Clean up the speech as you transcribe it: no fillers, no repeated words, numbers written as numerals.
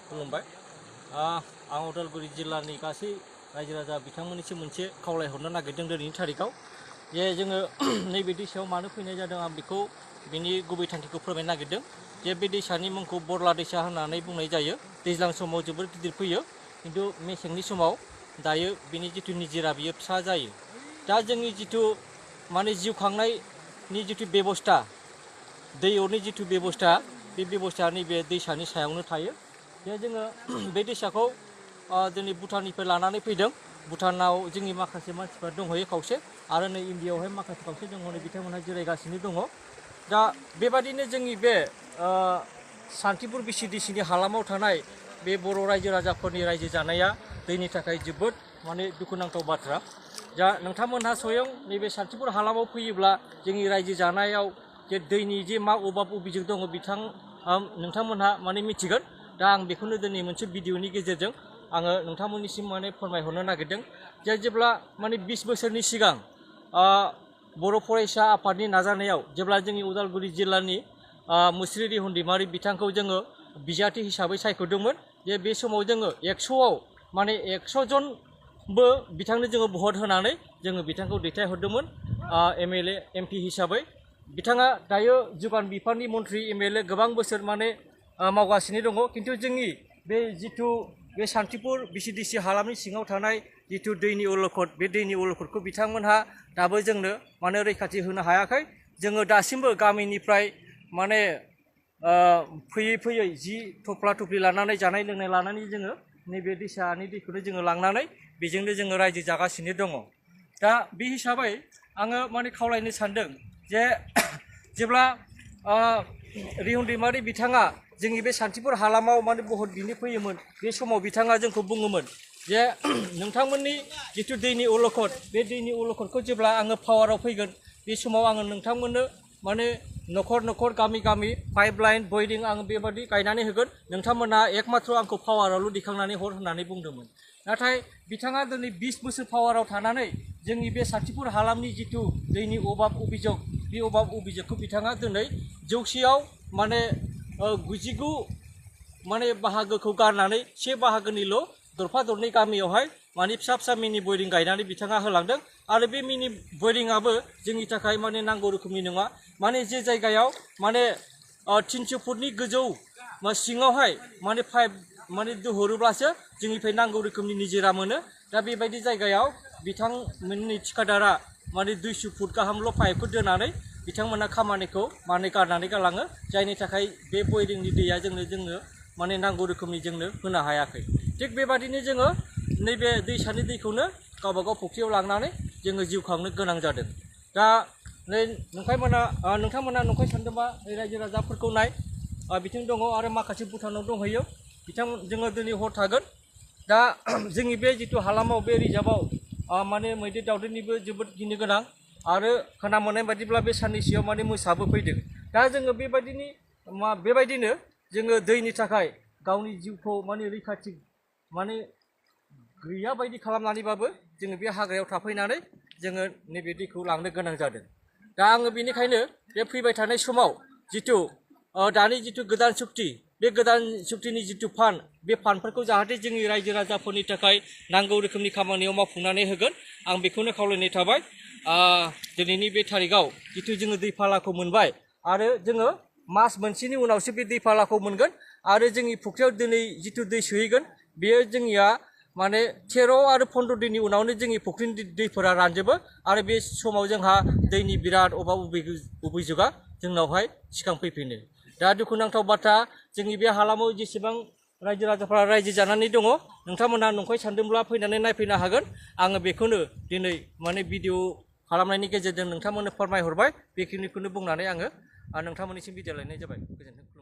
खुलुमबाय आं उदालगुरि जिल्लानि गासै रायजो राजा बिथांमोननिसिम मोनसे खावलायहरनो नागिरदों दिनैनि थारिखआव जे जोङो नैबे दैसायाव मानो फैनाय जादों आं बेखौ बिनि गुबै थांखिखौ फोरमायनो नागिरदों जे बे दैसानि मुंखौ बरला दैसा होननानै बुंनाय जायो दैज्लां समाव जोबोर गिदिर फैयो किन्तु मेसेंनि समाव दायो बिनि जिथु निजिरा बियो फिसा जायो दा जोंनि जिथु माने जिउ खांनायनि जिथु बेबस्था दै अरनि जिथु बेबस्था बे बेबस्था नैबे दैसानि सायावनो थायो जे जोङो बे दैसाखौ दिनै भुटाननिफ्राय लानानै फैदों भुटानाव जोंनि माखासे मानसिफोर दंहैयो खावसे आरो नै इण्डियायावहाय माखासे खावसे दङ नै बिथांमोनहा जिरायगासिनो दङ दा बेबादिनो जोंनि बे सान्तिपुर बिसिडिसिनि हालामाव थानाय बे बर' रायजो राजाफोरनि रायजो जानाया दैनि थाखाय जोबोद माने दुखुनांथाव बाथ्रा दा नोंथांमोनहा स्वयं नैबे सान्तिपुर हालामाव फैयोब्ला जोंनि रायजो जानायाव जे दैनि जे मा अभाब अभियोग दङ नोंथांमोनहा माने मिथिगोन दा आं बेखौनो दिनै मोनसे भिडिअनि गेजेरजों आङो नोंथांमोननिसिम माने फोरमायहरनो नागिरदों जे जेब्ला माने 20 बोसोरनि सिगां बर' फरायसा आफादनि नाजानायाव जेब्ला जोंनि उदालगुरि जिल्लानि मुस्रि रिहुन दैमारि बिथांखौ जोङो बिजाथि हिसाबै सायख'दोंमोन जे बे समाव जोङो 100आव माने 100 जनबो बिथांनो जोङो भट होनानै जोङो बिथांखौ दैथायहरदोंमोन MLA MP हिसाबै बिथाङा दायो जुगान बिफाननि मन्थ्रि MLA गोबां बोसोर माने मावगासिनो दङ किन्तु जोंनि बे जिथु बे सान्तिपुर बिसिडिसि हालामनि सिङाव थानाय जिथु दैनि अलखद बे दैनि अलखदखौ बिथांमोनहा दाबो जोंनो माने रैखाथि होनो हायाखै जोङो दासिमबो गामिनिफ्राय माने फैयै फैयै जि थफ्ला थफ्लि लानानै जानाय लोंनाय लानानै जोङो नैबे दैसानि दैखौनो जोङो लांनानै बेजोंनो जोङो रायजो जागासिनो दङ दा बे हिसाबै आङो माने खावलायनो सानदों जे जेब्ला रिहुन दैमारि बिथाङा जोंनि बे सान्तिपुर हालामाव माने भट बिनो फैयोमोन बे समाव बिथाङा जोंखौ बुङोमोन जे नोंथांमोननि जिथु दैनि अलखद बे दैनि अलखदखौ जेब्ला आङो पावाराव फैगोन बे समाव आङो नोंथांमोननो माने न'खर न'खर गामि गामि पाइप लाइन बयरिं आङो बेबादि गायनानै होगोन नोंथांमोनहा एकमात्र आंखौ पावारावल' दिखांनानै हर होननानै बुंदोंमोन नाथाय बिथाङा दिनै 20 बोसोर पावाराव थानानै जोंनि बे सान्तिपुर हालामनि जिथु दैनि अभाब अभियोग बे अभाब अभियोगखौ बिथाङा दिनै जौसेयाव माने 99 माने बाहागोखौ गारनानै 1 बाहागोनिल' दरफा दरनै गामियावहाय माने फिसा फिसा मिनि बयरिं गायनानै बिथाङा होलांदों आरो बे मिनि बयरिंआबो जोंनि थाखाय माने नांगौ रोखोमनि नङा माने जे जायगायाव माने 300 फुटनि गोजौ सिङावहाय माने पाइप माने दोहरोब्लासो जोंनिफ्राय नांगौ रोखोमनि निजिरा मोनो दा बेबायदि जायगायाव बिथांमोननि थिखादारा माने 200 फुट गाहामल' पाइपखौ दोनानै बिथांमोना खामानिखौ माने गारनानै गालाङो जायनि थाखाय बे बयरिंनि दैया जोंनो माने नांगौ रोखोमनि जोंनो होनो हायाखै थिग बेबादिनो जोङो नैबे दैसानि दैखौनो गावबागाव फुख्रियाव लांनानै जोङो जिउ खांनो गोनां जादों दा नै नोंथांमोना नंखाय सानदोंबा रायजो राजाफोरखौ नाय बिथिं दङ आरो माखासे भुटानाव दंहैयो जोङो दिनै हर थागोन दा जोंनि बे जिथु हालामाव बे रिजार्भआव माने मैदेर दावदेरनिबो जोबोद गिनो गोनां आरो खोना मोननाय बायदिब्ला बे साननैसोआव माने मोसाबो फैदों दा जोङो बेबायदिनो जोङो दैनि थाखाय गावनि जिउखौ माने रैखाथि माने गैया बायदि खालामनानैबाबो जोङो बे हाग्रायाव थाफैनानै जोङो नैबे दैखौ लांनो गोनां जादों दा आङो बेनिखायनो बे फैबाय थानाय समाव जिथु दानि जिथु गोदान सुक्ति बे गोदान सुक्तिनि जिथु फान्ड बे फान्डफोरखौ जाहाथे जोंनि रायजो राजाफोरनि थाखाय नांगौ रोखोमनि खामानियाव मावफुंनानै होगोन आं बेखौनो खावलायनाय थाबाय दिनैनि बे थारिखआव जिथु जोङो दै फालाखौ मोनबाय आरो जोङो मास मोनसेनि उनावसो बे दै फालाखौ मोनगोन आरो जोंनि फुख्रियाव दिनै जिथु दै सोहैगोन बेयो जोंनिया माने 13 आरो 15 दिननि उनावनो जोंनि फुख्रिनि दैफोरा रानजोबो आरो बे समाव जोंहा दैनि बिराद अभाब अभियोगा जोंनावहाय सिखांफैफिनो दा दुखुनांथाव बाथ्रा जोंनि बे हालामाव जेसेबां रायजो राजाफ्रा रायजो जानानै दङ नोंथांमोनहा नंखाय सानदोंब्ला फैनानै नायफैनो हागोन आङो बेखौनो दिनै माने भिडिअ खालामनायनि गेजेरजों नोंथांमोननो फोरमायहरबाय बेखिनिखौनो बुंनानै आङो नोंथांमोननिसिम बिदाय लायनाय जाबाय गोजोन्थों।